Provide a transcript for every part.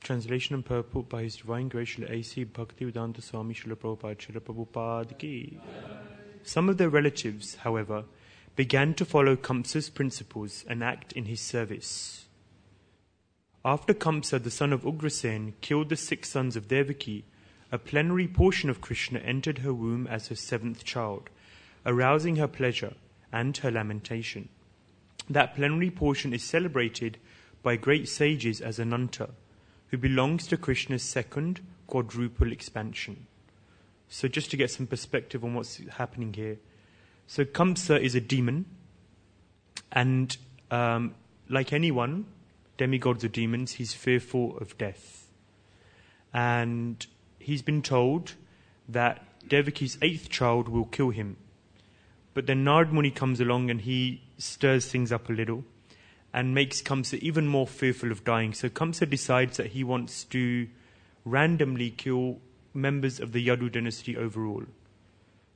Translation and purport by His Divine Grace Srila A.C. Bhaktivedanta Swami Srila Prabhupada Srila Prabhupada Ki. Some of their relatives, however, began to follow Kamsa's principles and act in his service. After Kamsa, the son of Ugrasen, killed the 6 sons of Devaki, a plenary portion of Krishna entered her womb as her 7th child, arousing her pleasure and her lamentation. That plenary portion is celebrated by great sages as Ananta, who belongs to Krishna's 2nd quadruple expansion. So just to get some perspective on what's happening here. So Kamsa is a demon, and like anyone, demigods or demons, he's fearful of death. And he's been told that Devaki's 8th child will kill him. But then Narad Muni comes along and he stirs things up a little and makes Kamsa even more fearful of dying. So Kamsa decides that he wants to randomly kill members of the Yadu dynasty overall.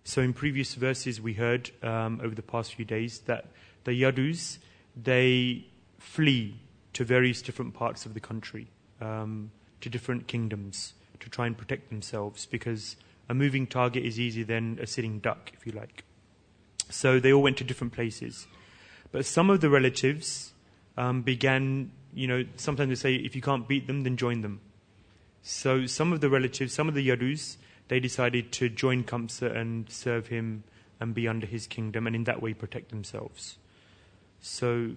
So in previous verses we heard over the past few days that the Yadus, they flee to various different parts of the country, to different kingdoms, to try and protect themselves, because a moving target is easier than a sitting duck, if you like. So they all went to different places. But some of the relatives began, sometimes they say, if you can't beat them, then join them. So some of the relatives, some of the Yadus, they decided to join Kamsa and serve him and be under his kingdom, and in that way protect themselves. So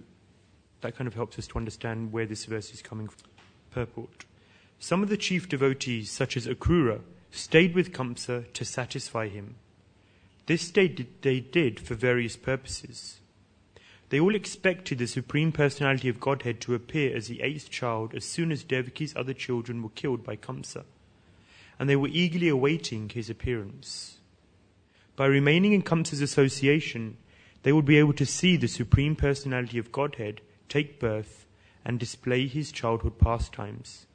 that kind of helps us to understand where this verse is coming from. Purport. Some of the chief devotees, such as Akrura, stayed with Kamsa to satisfy him. This they did for various purposes. They all expected the Supreme Personality of Godhead to appear as the 8th child as soon as Devaki's other children were killed by Kamsa, and they were eagerly awaiting his appearance. By remaining in Kamsa's association, they would be able to see the Supreme Personality of Godhead take birth and display his childhood pastimes.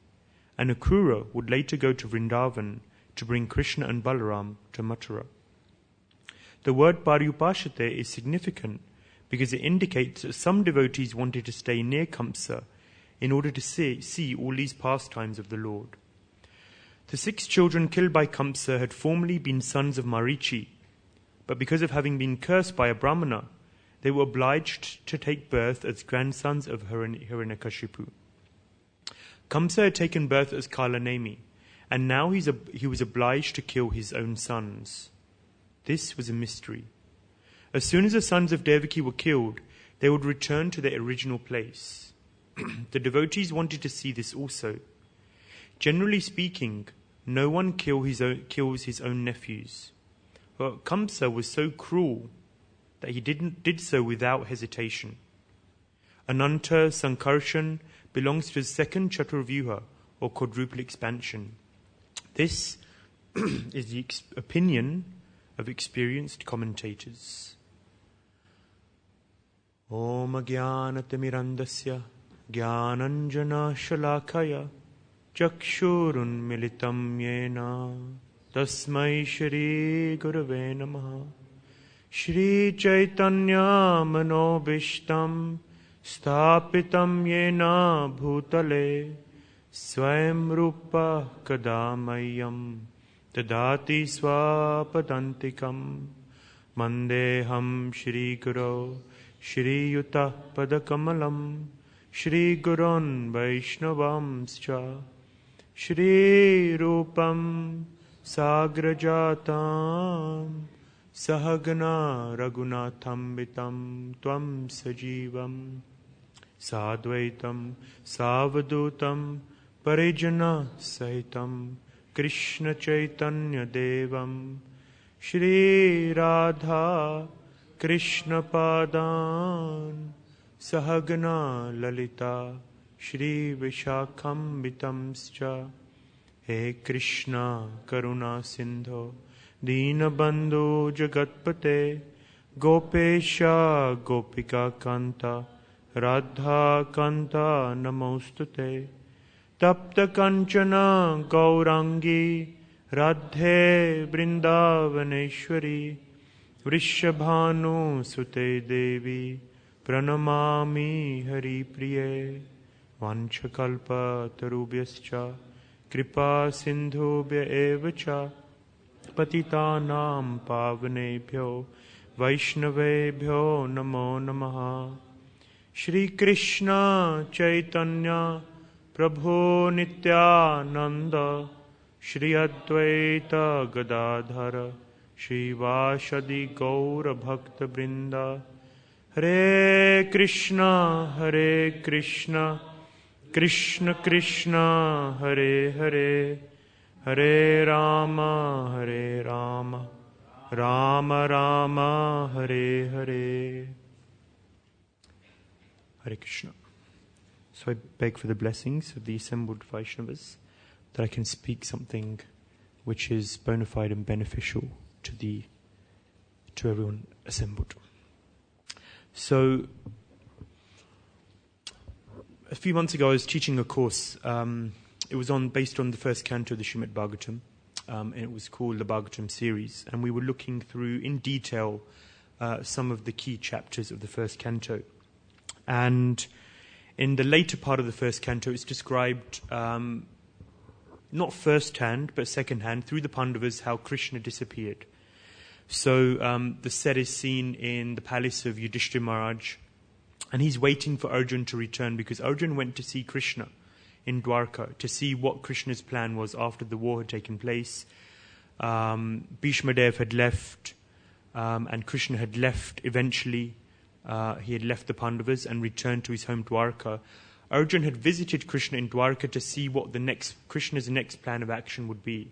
And Akrura would later go to Vrindavan to bring Krishna and Balaram to Mathura. The word Paryupashate is significant because it indicates that some devotees wanted to stay near Kamsa in order to see all these pastimes of the Lord. The 6 children killed by Kamsa had formerly been sons of Marichi, but because of having been cursed by a Brahmana, they were obliged to take birth as grandsons of Hiranyakashipu. Kamsa had taken birth as Kalanemi, and now he was obliged to kill his own sons. This was a mystery. As soon as the sons of Devaki were killed, they would return to their original place. The devotees wanted to see this also. Generally speaking, no one kills his own nephews. But Kamsa was so cruel that he did so without hesitation. Ananta Sankarshan belongs to the 2nd Chaturvyuha, or quadruple expansion. This is the opinion of experienced commentators. Om Jnanatimirandasya Jnananjana Shalakaya Chakshurun Militam Yena Tasmai Shri Gurave Namaha. Shri Chaitanya Manobishtam Sthapitam Yena Bhutale Swayam Rupa Kadamayam Tadati Swapadantikam Mandeham Shri Guru Shri Yuta Padakamalam Shri Gurun Vaishnavamscha Shri Rupam Sagrajatam Sahagana Raghunatham Vitam Tvam Sajivam Sadvaitam Savadutam Parijana Sahitam Krishna Chaitanya Devam Shri Radha Krishna Padan Sahagana Lalita Shri Vishakham Vitamscha. He Krishna Karuna Sindho Deenabandhu Jagatpate Gopesha Gopika Kanta Radha Kanta Namostute Tapta Kanchana Gaurangi Radhe Vrindavaneshwari Vrishabhanu Sute Devi Pranamami Hari Priye. vanchakalpatarubhyascha kripa sindhubhya eva cha patitanam pavanebhyo vaishnavebhyo namo namaha. Shri Krishna Chaitanya Prabhu Nityananda Shri Advaita Gadadhara Shri Vashadi Gaura Bhakta Brinda. Hare Krishna Krishna Krishna Hare Hare Hare Rama Rama Rama Hare Hare. Hare Krishna. So I beg for the blessings of the assembled Vaishnavas that I can speak something which is bona fide and beneficial to everyone assembled. So a few months ago I was teaching a course. It was based on the first canto of the Srimad Bhagavatam, and it was called the Bhagavatam series, and we were looking through in detail some of the key chapters of the first canto. And in the later part of the first canto, it's described not first-hand, but second-hand, through the Pandavas, how Krishna disappeared. So the set is seen in the palace of Yudhishthira Maharaj, and he's waiting for Arjun to return, because Arjun went to see Krishna in Dwarka, to see what Krishna's plan was after the war had taken place. Bhishma Dev had left, and Krishna had left eventually. He had left the Pandavas and returned to his home Dwarka. Arjun had visited Krishna in Dwarka to see what Krishna's next plan of action would be.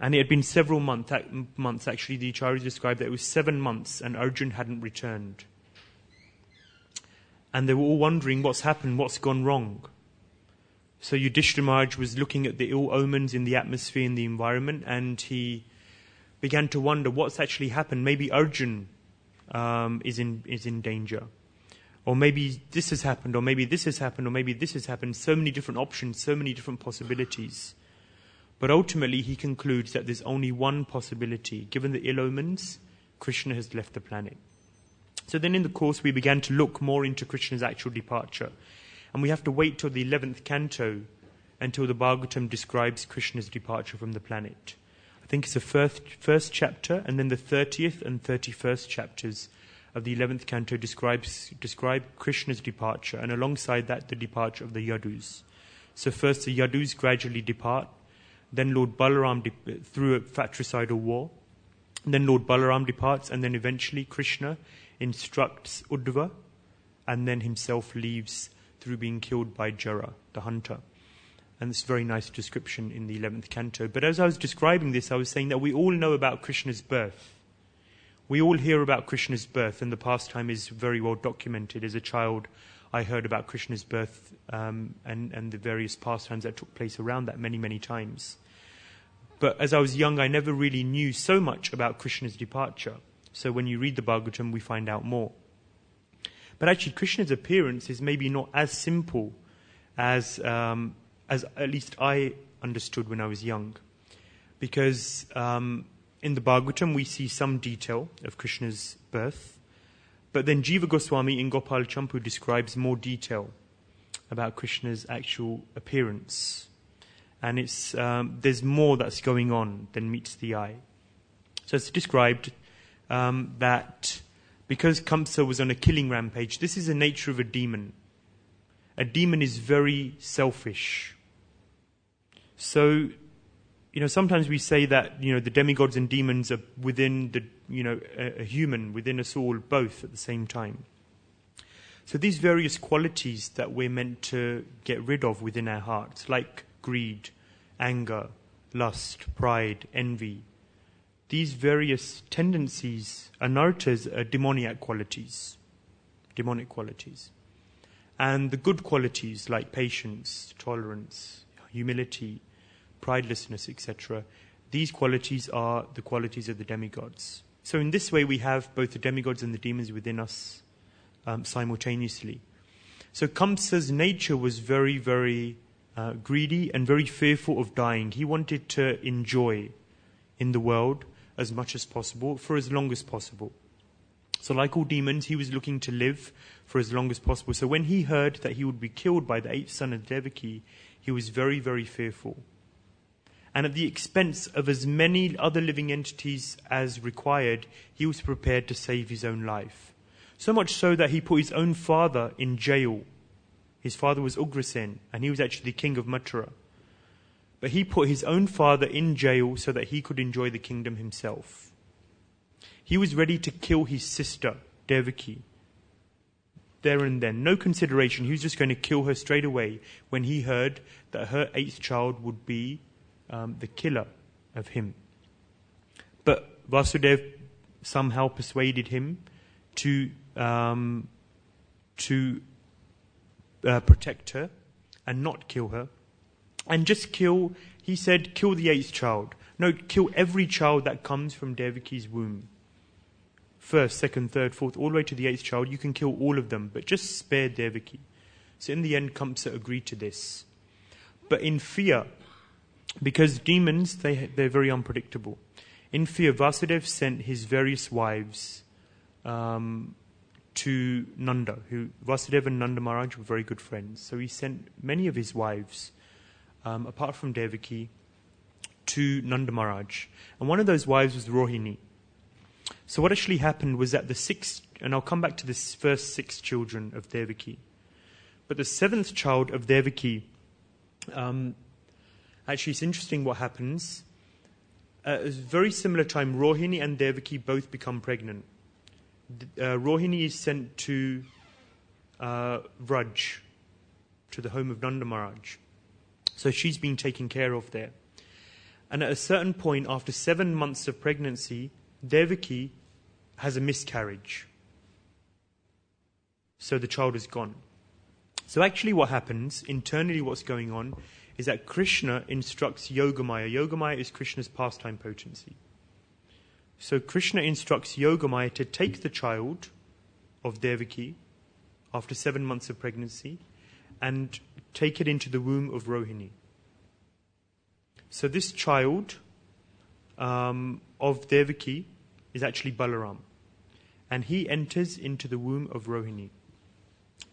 And it had been several months actually. The Acharyas described that it was 7 months and Arjun hadn't returned. And they were all wondering what's happened, what's gone wrong. So Yudhishthira Maharaj was looking at the ill omens in the atmosphere and the environment, and he began to wonder what's actually happened. Maybe Arjun is in danger. Or maybe this has happened, or maybe this has happened, or maybe this has happened. So many different options, so many different possibilities. But ultimately he concludes that there's only one possibility. Given the ill omens, Krishna has left the planet. So then in the course we began to look more into Krishna's actual departure. And we have to wait till the 11th canto until the Bhagavatam describes Krishna's departure from the planet. I think it's the first chapter, and then the 30th and 31st chapters of the 11th canto describe Krishna's departure, and alongside that the departure of the Yadus. So first the Yadus gradually depart, then Lord Balaram through a fratricidal war, and then Lord Balaram departs, and then eventually Krishna instructs Uddhava, and then himself leaves through being killed by Jara, the hunter. And it's a very nice description in the 11th canto. But as I was describing this, I was saying that we all know about Krishna's birth. We all hear about Krishna's birth, and the pastime is very well documented. As a child, I heard about Krishna's birth and the various pastimes that took place around that many, many times. But as I was young, I never really knew so much about Krishna's departure. So when you read the Bhagavatam, we find out more. But actually, Krishna's appearance is maybe not as simple as at least I understood when I was young. Because in the Bhagavatam, we see some detail of Krishna's birth. But then Jiva Goswami in Gopal Champu describes more detail about Krishna's actual appearance. And there's more that's going on than meets the eye. So it's described that because Kamsa was on a killing rampage, this is the nature of a demon. A demon is very selfish. So, sometimes we say that, the demigods and demons are within a human, within us all, both at the same time. So these various qualities that we're meant to get rid of within our hearts, like greed, anger, lust, pride, envy, these various tendencies, anarthas, are demonic qualities. And the good qualities like patience, tolerance, humility, pridelessness, etc., these qualities are the qualities of the demigods. So in this way we have both the demigods and the demons within us simultaneously. So Kamsa's nature was very, very greedy and very fearful of dying. He wanted to enjoy in the world as much as possible, for as long as possible. So like all demons, he was looking to live for as long as possible. So when he heard that he would be killed by the eighth son of Devaki, he was very, very fearful. And at the expense of as many other living entities as required, he was prepared to save his own life. So much so that he put his own father in jail. His father was Ugrasen, and he was actually the king of Mathura. But he put his own father in jail so that he could enjoy the kingdom himself. He was ready to kill his sister, Devaki, there and then. No consideration. He was just going to kill her straight away when he heard that her eighth child would be the killer of him. But Vasudeva somehow persuaded him to protect her and not kill her. And just kill, he said, kill the eighth child. No, kill every child that comes from Devaki's womb. First, second, third, fourth, all the way to the eighth child. You can kill all of them, but just spare Devaki. So in the end, Kamsa agreed to this. But in fear, because demons, they're very unpredictable. In fear, Vasudeva sent his various wives to Nanda. Vasudeva and Nanda Maharaj were very good friends. So he sent many of his wives, apart from Devaki, to Nanda Maharaj. And one of those wives was Rohini. So what actually happened was that the sixth, and I'll come back to this first 6 children of Devaki, but the 7th child of Devaki, actually it's interesting what happens. At a very similar time, Rohini and Devaki both become pregnant. Rohini is sent to Vraj, to the home of Nanda Maharaj. So she's being taken care of there. And at a certain point, after 7 months of pregnancy, Devaki has a miscarriage. So the child is gone. So actually what happens, internally what's going on, is that Krishna instructs Yogamaya. Yogamaya is Krishna's pastime potency. So Krishna instructs Yogamaya to take the child of Devaki after 7 months of pregnancy and take it into the womb of Rohini. So this child of Devaki is actually Balaram. And he enters into the womb of Rohini.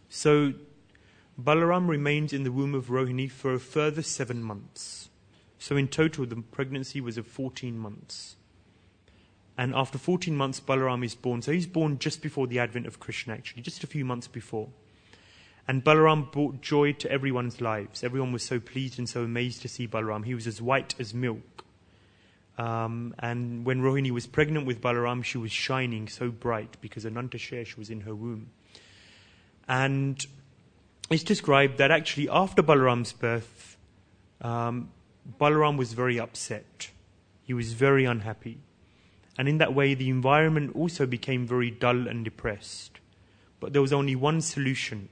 So Balaram remains in the womb of Rohini for a further 7 months. So in total, the pregnancy was of 14 months. And after 14 months, Balaram is born. So he's born just before the advent of Krishna, actually, just a few months before. And Balaram brought joy to everyone's lives. Everyone was so pleased and so amazed to see Balaram. He was as white as milk. And when Rohini was pregnant with Balaram, she was shining so bright because Anantashesh was in her womb. And it's described that actually after Balaram's birth, Balaram was very upset. He was very unhappy. And in that way, the environment also became very dull and depressed. But there was only one solution.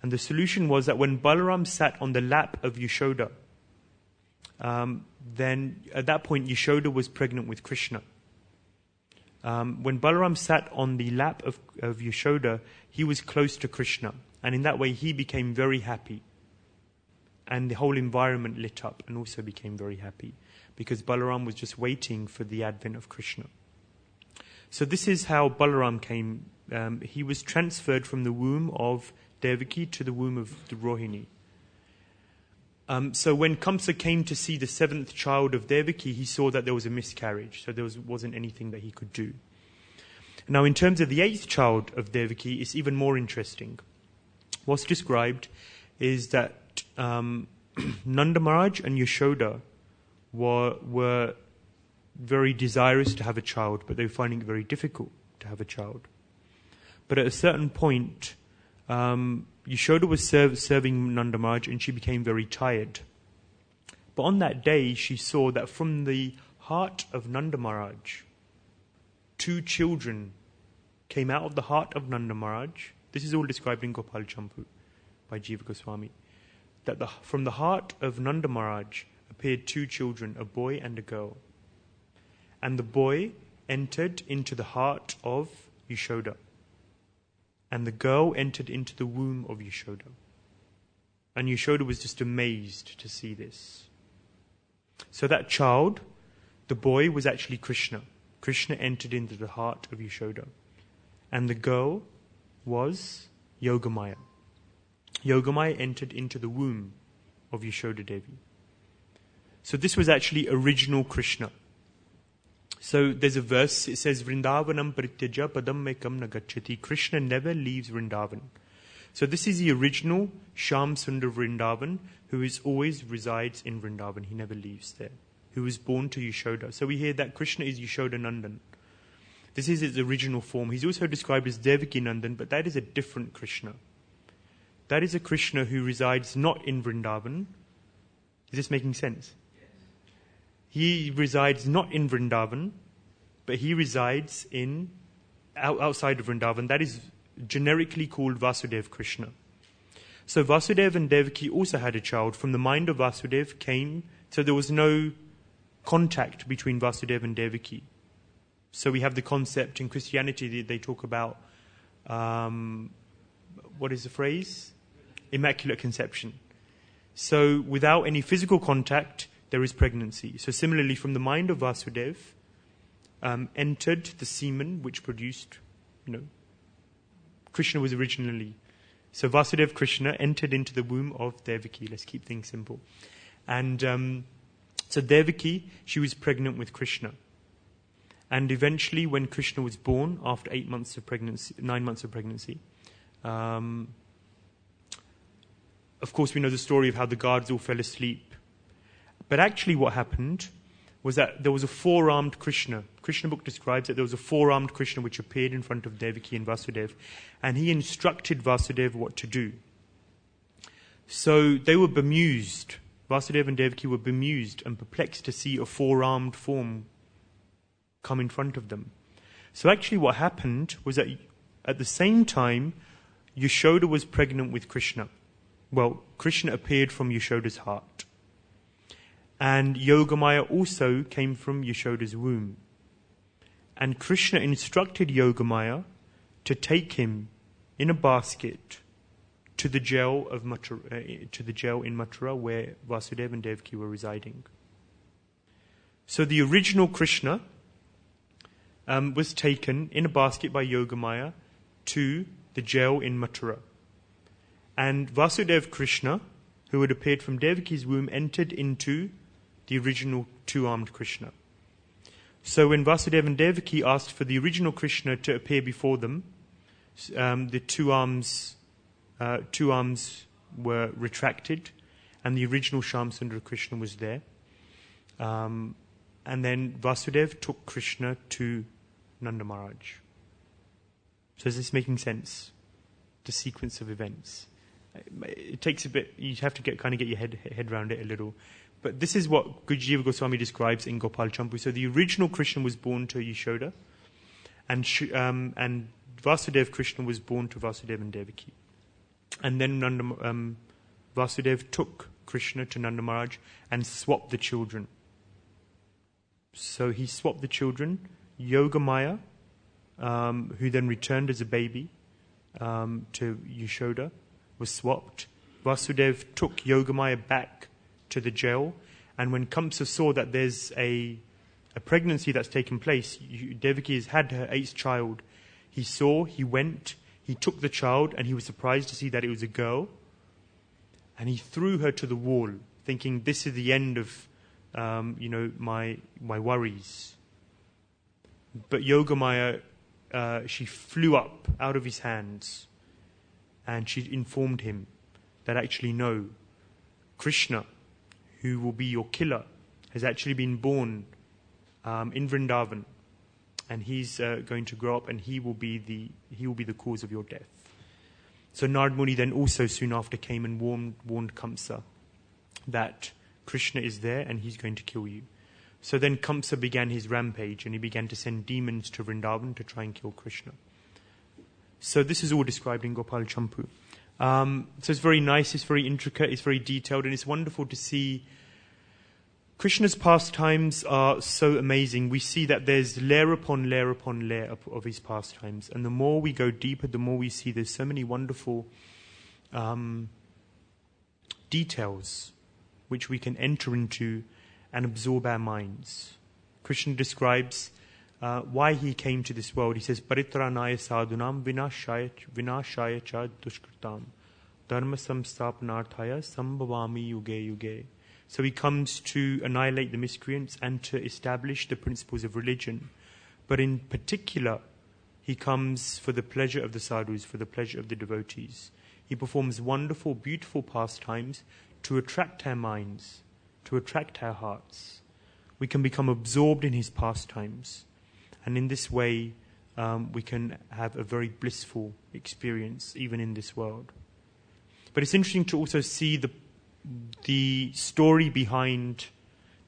And the solution was that when Balaram sat on the lap of Yashoda, then at that point Yashoda was pregnant with Krishna. When Balaram sat on the lap of Yashoda, he was close to Krishna. And in that way he became very happy. And the whole environment lit up and also became very happy. Because Balaram was just waiting for the advent of Krishna. So this is how Balaram came. He was transferred from the womb of Devaki to the womb of the Rohini. So when Kamsa came to see the 7th child of Devaki, he saw that there was a miscarriage. So there wasn't anything that he could do. Now in terms of the 8th child of Devaki, it's even more interesting. What's described is that Nanda Maharaj and Yashoda were very desirous to have a child, but they were finding it very difficult to have a child. But at a certain point, Yashoda was serving Nanda Maharaj and she became very tired. But on that day, she saw that from the heart of Nanda Maharaj, 2 children came out of the heart of Nanda Maharaj. This is all described in Gopal Champu by Jiva Goswami. That from the heart of Nanda Maharaj appeared 2 children, a boy and a girl. And the boy entered into the heart of Yashoda. And the girl entered into the womb of Yashoda. And Yashoda was just amazed to see this. So that child, the boy, was actually Krishna. Krishna entered into the heart of Yashoda. and the girl was Yogamaya. Yogamaya entered into the womb of Yashoda Devi. So this was actually original Krishna. So there's a verse, it says, Vrindavanam parityaja padam mekam nagacchati. Krishna never leaves Vrindavan. So this is the original Shyam Sundar Vrindavan, who is always resides in Vrindavan. He never leaves there. Who was born to Yashoda. So we hear that Krishna is Yashoda Nandan. This is his original form. He's also described as Devaki Nandan, but that is a different Krishna. That is a Krishna who resides not in Vrindavan. Is this making sense? He resides not in Vrindavan, but he resides outside of Vrindavan. That is generically called Vasudeva Krishna. So Vasudeva and Devaki also had a child. From the mind of Vasudeva came, so there was no contact between Vasudeva and Devaki. So we have the concept in Christianity, they talk about, what is the phrase? Immaculate conception. So without any physical contact, there is pregnancy. So similarly, from the mind of Vasudeva, entered the semen which produced, Krishna was originally. So Vasudeva Krishna entered into the womb of Devaki. Let's keep things simple. And so Devaki, she was pregnant with Krishna. And eventually, when Krishna was born, after 9 months of pregnancy, of course we know the story of how the guards all fell asleep. But actually what happened was that there was a four-armed Krishna. Krishna book describes that there was a four-armed Krishna which appeared in front of Devaki and Vasudeva, and he instructed Vasudeva what to do. So they were bemused. Vasudeva and Devaki were bemused and perplexed to see a four-armed form come in front of them. So actually what happened was that at the same time, Yashoda was pregnant with Krishna. Well, Krishna appeared from Yashoda's heart. And Yogamaya also came from Yashoda's womb. And Krishna instructed Yogamaya to take him in a basket to the jail in Mathura where Vasudeva and Devaki were residing. So the original Krishna was taken in a basket by Yogamaya to the jail in Mathura. And Vasudeva Krishna, who had appeared from Devaki's womb, entered into the original two-armed Krishna. So when Vasudeva and Devaki asked for the original Krishna to appear before them, the two arms were retracted, and the original Shyamsundara Krishna was there. And then Vasudeva took Krishna to Nanda Maharaj. So is this making sense? The sequence of events. It takes a bit. You have to get your head around it a little. But this is what Gurujiva Goswami describes in Gopal Champu. So the original Krishna was born to Yashoda, and Vasudeva Krishna was born to Vasudeva and Devaki. And then Vasudeva took Krishna to Nanda Maharaj and swapped the children. So he swapped the children. Yogamaya, who then returned as a baby to Yashoda, was swapped. Vasudeva took Yogamaya back to the jail, and when Kamsa saw that there's a pregnancy that's taken place, Devaki has had her 8th child. He went, he took the child, and he was surprised to see that it was a girl, and he threw her to the wall, thinking, this is the end of my worries. But Yogamaya, she flew up out of his hands, and she informed him that actually no, Krishna, who will be your killer, has actually been born in Vrindavan, and he's going to grow up, and he will be the cause of your death. So Narad Muni then also soon after came and warned Kamsa that Krishna is there and he's going to kill you. So then Kamsa began his rampage, and he began to send demons to Vrindavan to try and kill Krishna. So this is all described in Gopal Champu. So it's very nice, it's very intricate, it's very detailed, and it's wonderful to see. Krishna's pastimes are so amazing. We see that there's layer upon layer upon layer of his pastimes, and the more we go deeper, the more we see there's so many wonderful details which we can enter into and absorb our minds. Krishna describes why he came to this world. He says, Paritranaya sadhunam vinashaya cha dushkritam dharma samstapnarthaya sambhavami yuge yuge. So he comes to annihilate the miscreants and to establish the principles of religion. But in particular, he comes for the pleasure of the sadhus, for the pleasure of the devotees. He performs wonderful, beautiful pastimes to attract our minds, to attract our hearts. We can become absorbed in his pastimes. And in this way, we can have a very blissful experience, even in this world. But it's interesting to also see the story behind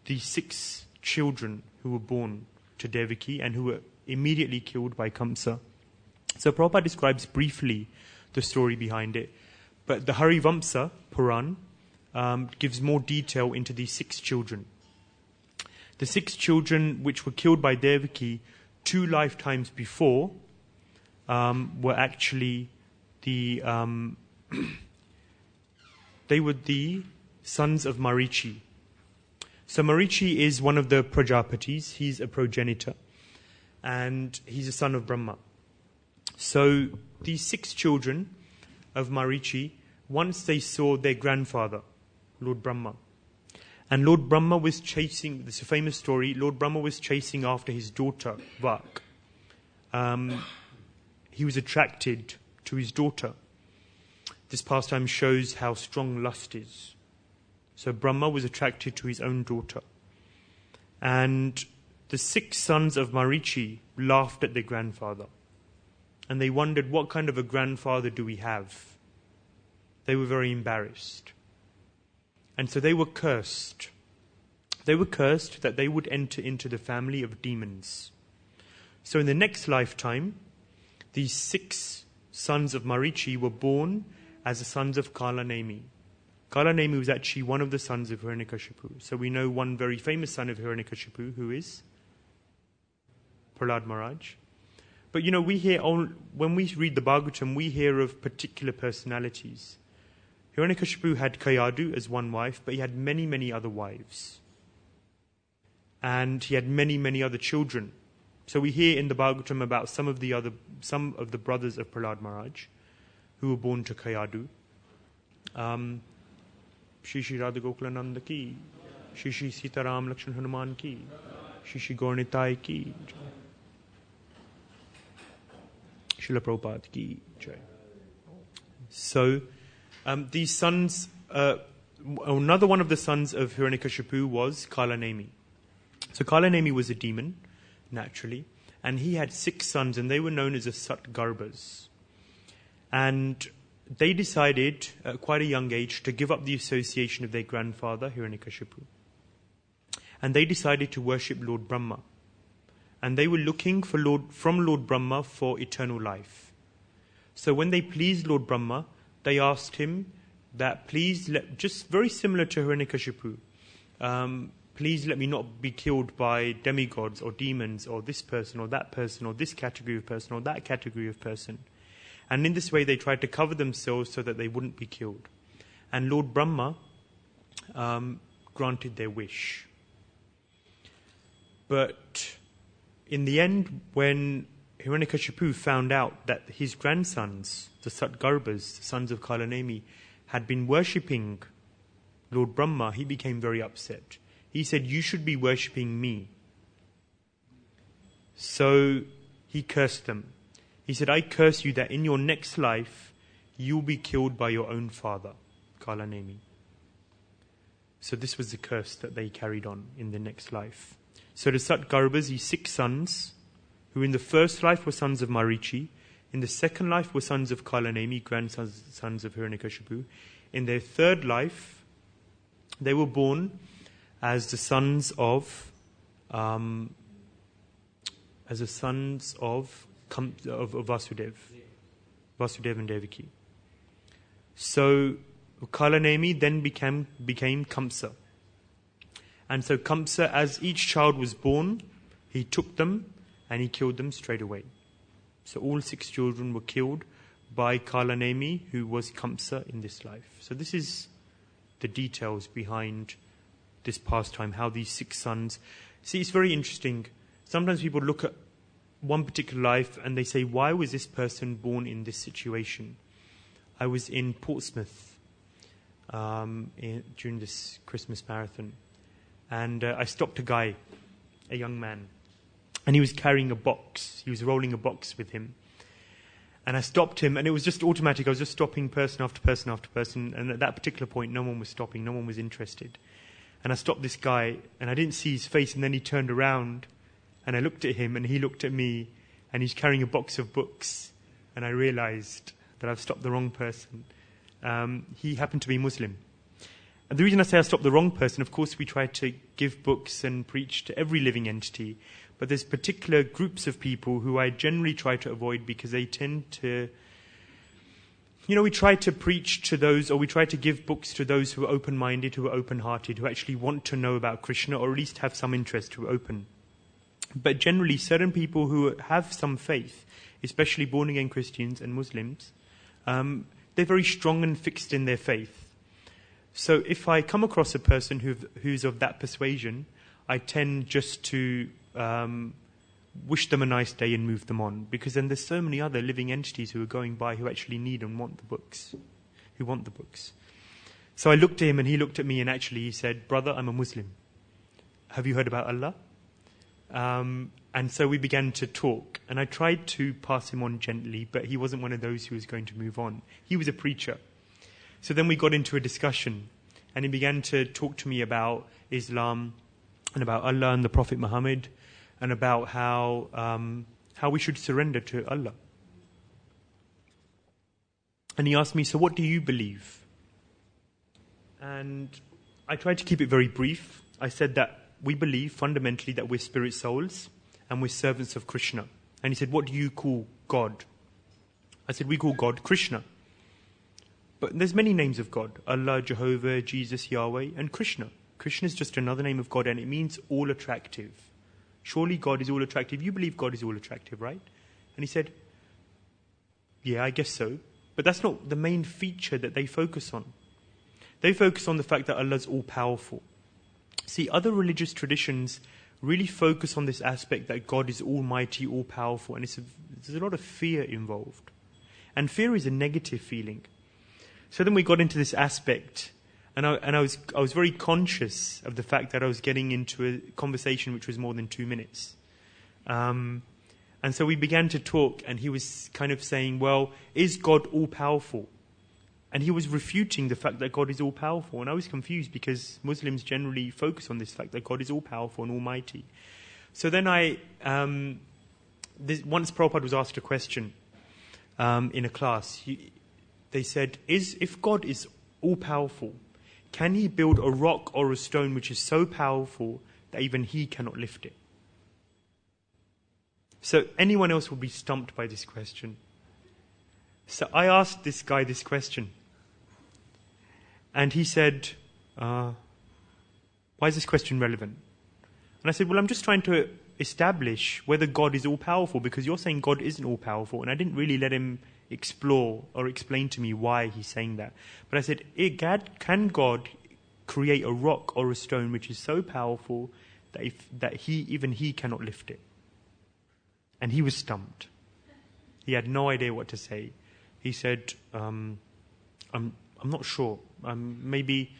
the 6 children who were born to Devaki and who were immediately killed by Kamsa. So Prabhupada describes briefly the story behind it. But the Harivamsa Puran gives more detail into these 6 children. The 6 children which were killed by Devaki 2 lifetimes before were actually the they were the sons of Marichi. So Marichi is one of the Prajapatis. He's a progenitor. And he's a son of Brahma. So these 6 children of Marichi, once they saw their grandfather, Lord Brahma. And Lord Brahma was chasing, this is a famous story, Lord Brahma was chasing after his daughter, Vak. He was attracted to his daughter. This pastime shows how strong lust is. So Brahma was attracted to his own daughter. And the 6 sons of Marichi laughed at their grandfather. And they wondered, what kind of a grandfather do we have? They were very embarrassed. And so they were cursed. They were cursed that they would enter into the family of demons. So in the next lifetime, these 6 sons of Marichi were born as the sons of Kalanemi. Kalanemi was actually one of the sons of Hiranyakashipu. So we know one very famous son of Hiranyakashipu, who is Prahlad Maharaj. But we hear, when we read the Bhagavatam, we hear of particular personalities. Hiranyakashipu had Kayadu as one wife, but he had many, many other wives. And he had many, many other children. So we hear in the Bhagavatam about some of the brothers of Prahlad Maharaj who were born to Kayadu. Shri Shri Radha Gokulananda ki, Shri Shri Sitaram Lakshman Hanuman ki, Shri Shri Gaurnitai ki, Srila Prabhupada ki jai. So these sons, another one of the sons of Hiranyakashipu was Kalanemi. So Kalanemi was a demon, naturally, and he had 6 sons, and they were known as the Satgarbhas. And they decided, at quite a young age, to give up the association of their grandfather, Hiranyakashipu. And they decided to worship Lord Brahma. And they were looking from Lord Brahma for eternal life. So when they pleased Lord Brahma, they asked him that just very similar to Hiranyakashipu, please let me not be killed by demigods or demons or this person or that person or this category of person or that category of person. And in this way they tried to cover themselves so that they wouldn't be killed. And Lord Brahma granted their wish. But in the end, when Hiranyakashipu found out that his grandsons, the Satgarbhas, the sons of Kalanemi, had been worshipping Lord Brahma, he became very upset. He said, you should be worshipping me. So he cursed them. He said, I curse you that in your next life, you'll be killed by your own father, Kalanemi. So this was the curse that they carried on in the next life. So the Satgarbhas, his 6 sons, who in the first life were sons of Marichi, in the second life were sons of Kalanemi, grandsons of Hiranyakashipu. In their third life, they were born as the sons of Vasudev and Devaki. So Kalanemi then became Kamsa. And so Kamsa, as each child was born, he took them and he killed them straight away. So all 6 children were killed by Kalanemi, who was Kamsa in this life. So this is the details behind this pastime, how these 6 sons... See, it's very interesting. sometimes people look at one particular life and they say, why was this person born in this situation? I was in Portsmouth during this Christmas marathon, and I stopped a guy, a young man, and he was carrying a box. He was rolling a box with him. And I stopped him, and it was just automatic. I was just stopping person after person after person, and at that particular point, no one was stopping, no one was interested. And I stopped this guy, and I didn't see his face, and then he turned around, and I looked at him, and he looked at me, and he's carrying a box of books, and I realized that I've stopped the wrong person. He happened to be Muslim. And the reason I say I stopped the wrong person, of course, we try to give books and preach to every living entity, but there's particular groups of people who I generally try to avoid because they tend to, we try to preach to those, or we try to give books to those who are open-minded, who are open-hearted, who actually want to know about Krishna, or at least have some interest, who are open. But generally, certain people who have some faith, especially born-again Christians and Muslims, they're very strong and fixed in their faith. So if I come across a person who's of that persuasion, I tend just to wish them a nice day and move them on, because then there's so many other living entities who are going by who actually need and want the books, who want the books. So I looked at him and he looked at me, and actually he said, "Brother, I'm a Muslim. Have you heard about Allah?" And so we began to talk, and I tried to pass him on gently, but he wasn't one of those who was going to move on. He was a preacher. So then we got into a discussion, and he began to talk to me about Islam and about Allah and the Prophet Muhammad, and about how we should surrender to Allah. And he asked me, "So what do you believe?" And I tried to keep it very brief. I said that we believe fundamentally that we're spirit souls and we're servants of Krishna. And he said, "What do you call God?" I said, "We call God Krishna. But there's many names of God: Allah, Jehovah, Jesus, Yahweh, and Krishna. Krishna is just another name of God, and it means all attractive. Surely God is all attractive. You believe God is all attractive, right?" And he said, "Yeah, I guess so. But that's not the main feature that they focus on. They focus on the fact that Allah's all-powerful. See, other religious traditions really focus on this aspect that God is almighty, all-powerful, and there's a lot of fear involved. And fear is a negative feeling. So then we got into this aspect, and I was very conscious of the fact that I was getting into a conversation which was more than 2 minutes. And so we began to talk, and he was kind of saying, "Well, is God all-powerful?" And he was refuting the fact that God is all-powerful. And I was confused, because Muslims generally focus on this fact that God is all-powerful and almighty. So then once Prabhupada was asked a question in a class, they said, if God is all-powerful, can he build a rock or a stone which is so powerful that even he cannot lift it? So anyone else would be stumped by this question. So I asked this guy this question. And he said, "Why is this question relevant?" And I said, "Well, I'm just trying to establish whether God is all-powerful, because you're saying God isn't all-powerful." And I didn't really let him explore or explain to me why he's saying that. But I said, can God create a rock or a stone which is so powerful that even he cannot lift it? And he was stumped. He had no idea what to say. He said, I'm not sure. Maybe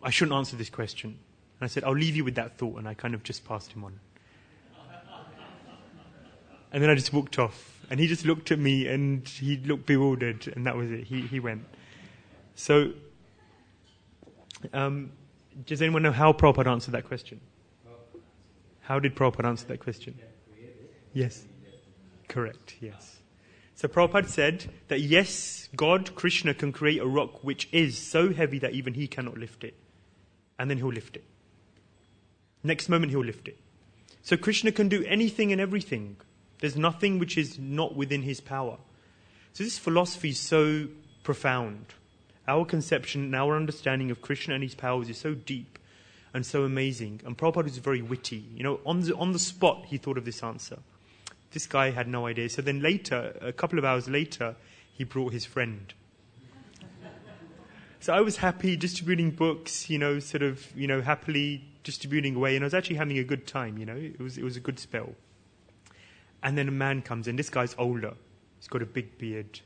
I shouldn't answer this question." And I said, "I'll leave you with that thought," and I kind of just passed him on. And then I just walked off, and he just looked at me, and he looked bewildered, and that was it. He went. So, does anyone know how Prabhupada answered that question? How did Prabhupada answer that question? Yes. Correct, yes. So Prabhupada said that yes, God, Krishna, can create a rock which is so heavy that even he cannot lift it. And then he'll lift it. Next moment he'll lift it. So Krishna can do anything and everything. There's nothing which is not within his power. So this philosophy is so profound. Our conception and our understanding of Krishna and his powers is so deep and so amazing. And Prabhupada was very witty. On the spot he thought of this answer. This guy had no idea. So then later, a couple of hours later, he brought his friend. So I was happy distributing books, happily distributing away, and I was actually having a good time, It was a good spell. And then a man comes in. This guy's older. He's got a big beard.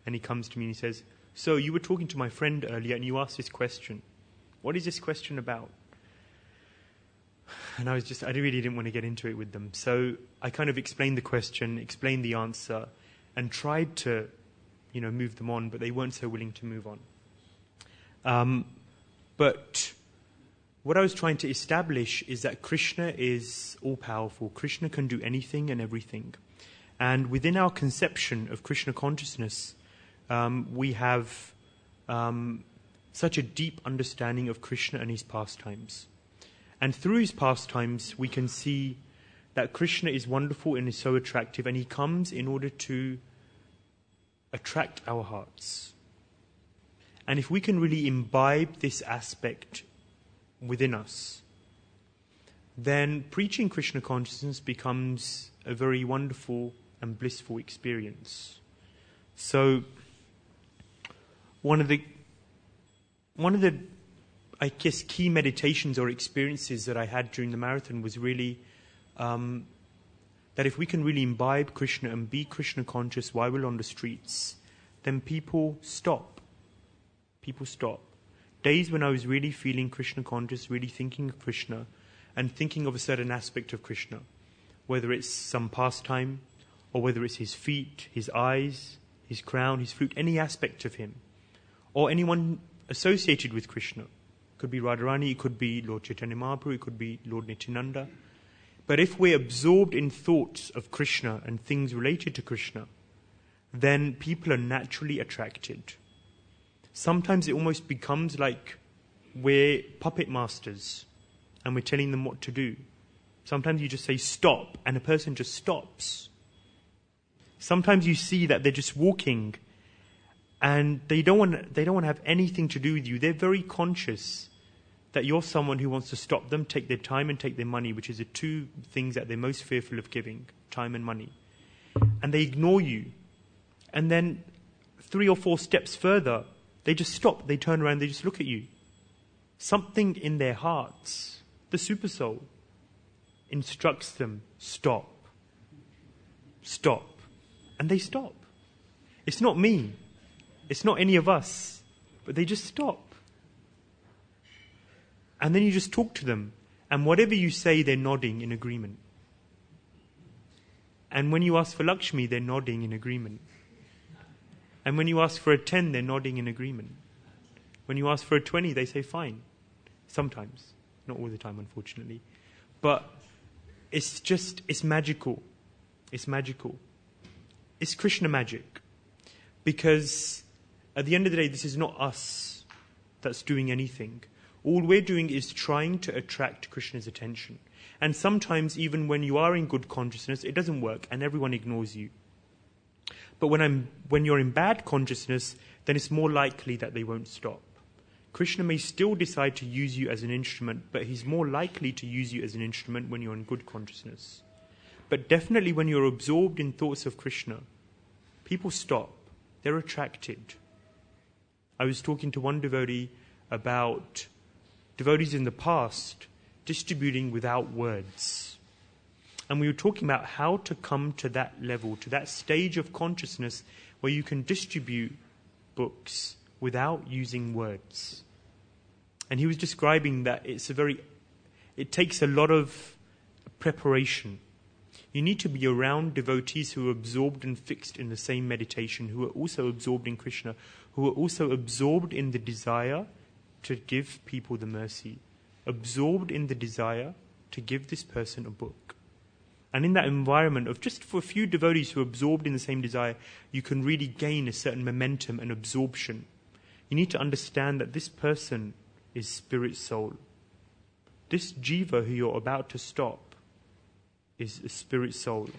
And he comes to me and he says, "So you were talking to my friend earlier and you asked this question. What is this question about?" And I really didn't want to get into it with them. So I kind of explained the question, explained the answer, and tried to, move them on, but they weren't so willing to move on. But what I was trying to establish is that Krishna is all-powerful. Krishna can do anything and everything. And within our conception of Krishna consciousness, we have such a deep understanding of Krishna and his pastimes. And through his pastimes, we can see that Krishna is wonderful and is so attractive, and he comes in order to attract our hearts. And if we can really imbibe this aspect within us, then preaching Krishna consciousness becomes a very wonderful and blissful experience. So one of the I guess key meditations or experiences that I had during the marathon was really that if we can really imbibe Krishna and be Krishna conscious while we're on the streets, then people stop. People stop. Days when I was really feeling Krishna conscious, really thinking of Krishna and thinking of a certain aspect of Krishna, whether it's some pastime or whether it's his feet, his eyes, his crown, his flute, any aspect of him, or anyone associated with Krishna. It could be Radharani, it could be Lord Chaitanya Mahaprabhu, it could be Lord Nityananda. But if we're absorbed in thoughts of Krishna and things related to Krishna, then people are naturally attracted. Sometimes it almost becomes like we're puppet masters and we're telling them what to do. Sometimes you just say stop and a person just stops. Sometimes you see that they're just walking and they don't want to have anything to do with you. They're very conscious that you're someone who wants to stop them, take their time and take their money, which is the two things that they're most fearful of giving, time and money. And they ignore you. And then 3 or 4 steps further, they just stop, they turn around, they just look at you. Something in their hearts, the super soul, instructs them, stop. Stop. And they stop. It's not me. It's not any of us. But they just stop. And then you just talk to them. And whatever you say, they're nodding in agreement. And when you ask for Lakshmi, they're nodding in agreement. And when you ask for a 10, they're nodding in agreement. When you ask for a 20, they say fine. Sometimes. Not all the time, unfortunately. But it's magical. It's magical. It's Krishna magic. Because at the end of the day, this is not us that's doing anything. All we're doing is trying to attract Krishna's attention. And sometimes, even when you are in good consciousness, it doesn't work and everyone ignores you. But when you're in bad consciousness, then it's more likely that they won't stop. Krishna may still decide to use you as an instrument, but he's more likely to use you as an instrument when you're in good consciousness. But definitely when you're absorbed in thoughts of Krishna, people stop. They're attracted. I was talking to one devotee about devotees in the past distributing without words. And we were talking about how to come to that level, to that stage of consciousness where you can distribute books without using words. And he was describing that it takes a lot of preparation. You need to be around devotees who are absorbed and fixed in the same meditation, who are also absorbed in Krishna, who are also absorbed in the desire to give people the mercy, absorbed in the desire to give this person a book. And in that environment of just for a few devotees who are absorbed in the same desire, you can really gain a certain momentum and absorption. You need to understand that this person is spirit soul. This jiva who you're about to stop is a spirit soul.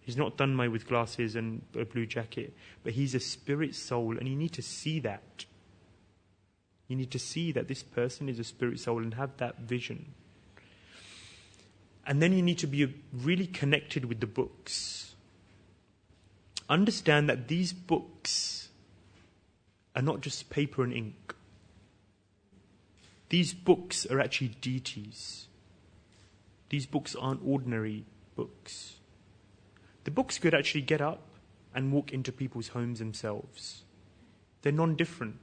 He's not Tanmay with glasses and a blue jacket, but he's a spirit soul, and you need to see that. You need to see that this person is a spirit soul and have that vision. And then you need to be really connected with the books. Understand that these books are not just paper and ink. These books are actually deities. These books aren't ordinary books. The books could actually get up and walk into people's homes themselves. They're non-different.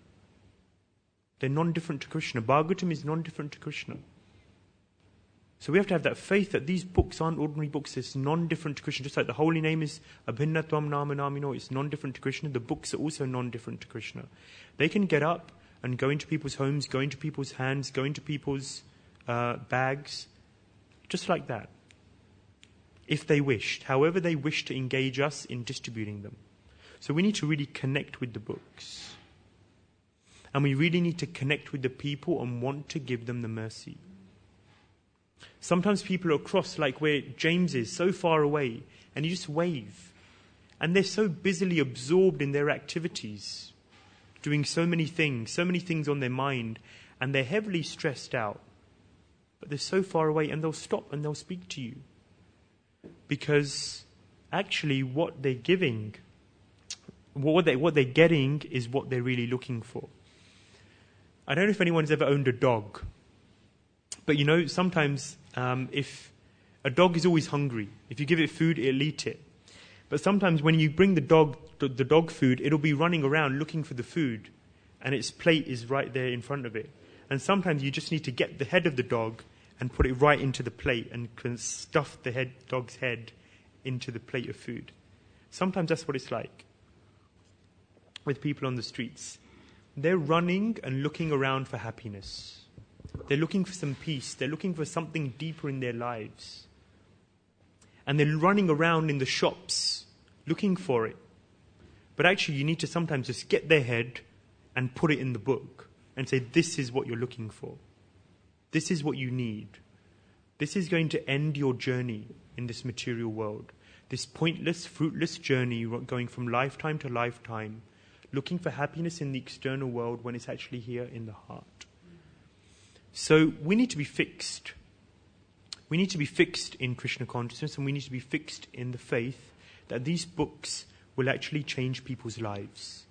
They're non-different to Krishna. Bhagavatam is non-different to Krishna. So we have to have that faith that these books aren't ordinary books. It's non-different to Krishna. Just like the holy name is Abhinnatvam Nama Namino, it's non-different to Krishna. The books are also non-different to Krishna. They can get up and go into people's homes, go into people's hands, go into people's bags, just like that. If they wished, however they wish to engage us in distributing them. So we need to really connect with the books. And we really need to connect with the people and want to give them the mercy. Sometimes people are across, like where James is, so far away, and you just wave. And they're so busily absorbed in their activities, doing so many things on their mind, and they're heavily stressed out. But they're so far away, and they'll stop and they'll speak to you. Because actually what they're giving, what they're getting is what they're really looking for. I don't know if anyone's ever owned a dog. But you know, sometimes if a dog is always hungry, if you give it food, it'll eat it. But sometimes when you bring the dog food, it'll be running around looking for the food, and its plate is right there in front of it. And sometimes you just need to get the head of the dog and put it right into the plate and can stuff the dog's head into the plate of food. Sometimes that's what it's like with people on the streets. They're running and looking around for happiness. They're looking for some peace. They're looking for something deeper in their lives. And they're running around in the shops looking for it. But actually, you need to sometimes just get their head and put it in the book and say, this is what you're looking for. This is what you need. This is going to end your journey in this material world. This pointless, fruitless journey going from lifetime to lifetime, looking for happiness in the external world when it's actually here in the heart. So we need to be fixed. We need to be fixed in Krishna consciousness, and we need to be fixed in the faith that these books will actually change people's lives.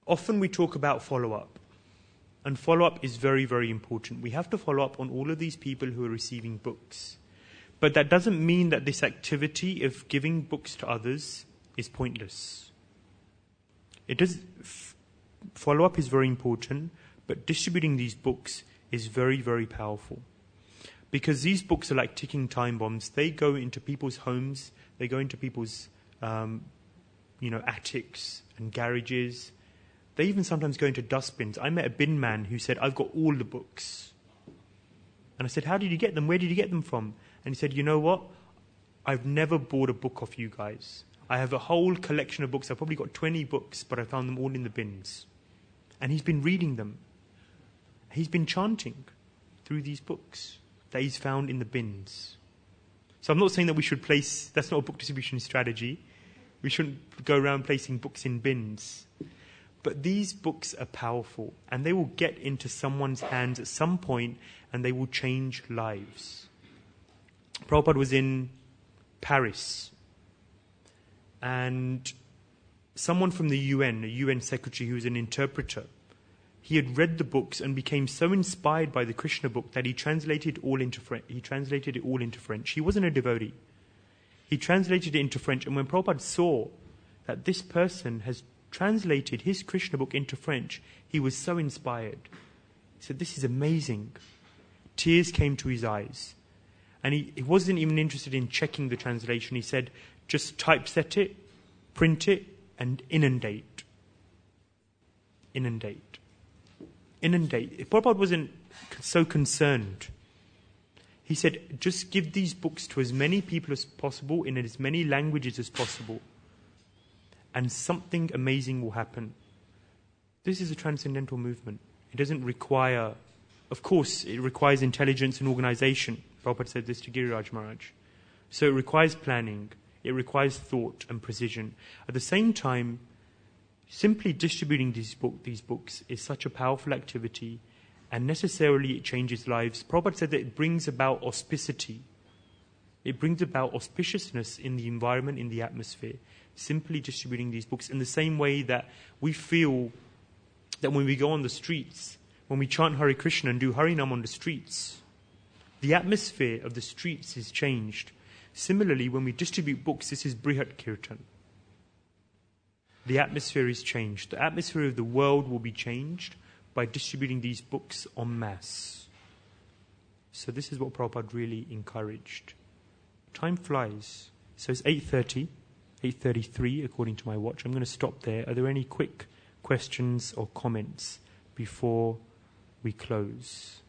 Often we talk about follow-up. And follow-up is very, very important. We have to follow up on all of these people who are receiving books. But that doesn't mean that this activity of giving books to others is pointless. Follow-up is very important, but distributing these books is very, very powerful. Because these books are like ticking time bombs. They go into people's homes, they go into people's attics and garages. They even sometimes go into dustbins. I met a bin man who said, I've got all the books. And I said, how did you get them? Where did you get them from? And he said, you know what? I've never bought a book off you guys. I have a whole collection of books. I've probably got 20 books, but I found them all in the bins. And he's been reading them. He's been chanting through these books that he's found in the bins. So I'm not saying that we should that's not a book distribution strategy. We shouldn't go around placing books in bins. But these books are powerful, and they will get into someone's hands at some point, and they will change lives. Prabhupada was in Paris, and someone from the UN, a UN secretary who was an interpreter, he had read the books and became so inspired by the Krishna book that he translated it all into French. He wasn't a devotee. He translated it into French, and when Prabhupada saw that this person has translated his Krishna book into French, he was so inspired. He said, this is amazing. Tears came to his eyes. And he wasn't even interested in checking the translation. He said, just typeset it, print it, and inundate. Inundate. Inundate. Prabhupada wasn't so concerned. He said, just give these books to as many people as possible in as many languages as possible, and something amazing will happen. This is a transcendental movement. It doesn't require, of course, it requires intelligence and organization. Prabhupada said this to Giriraj Maharaj. So it requires planning, it requires thought and precision. At the same time, simply distributing these books is such a powerful activity, and necessarily it changes lives. Prabhupada said that it brings about auspicity. It brings about auspiciousness in the environment, in the atmosphere. simply distributing these books in the same way that we feel that when we go on the streets, when we chant Hare Krishna and do Harinam on the streets, the atmosphere of the streets is changed. Similarly, when we distribute books, this is Brihat Kirtan. The atmosphere is changed. The atmosphere of the world will be changed by distributing these books en masse. So this is what Prabhupada really encouraged. Time flies. So it's 8:30, 8:33 according to my watch. I'm going to stop there. Are there any quick questions or comments before we close?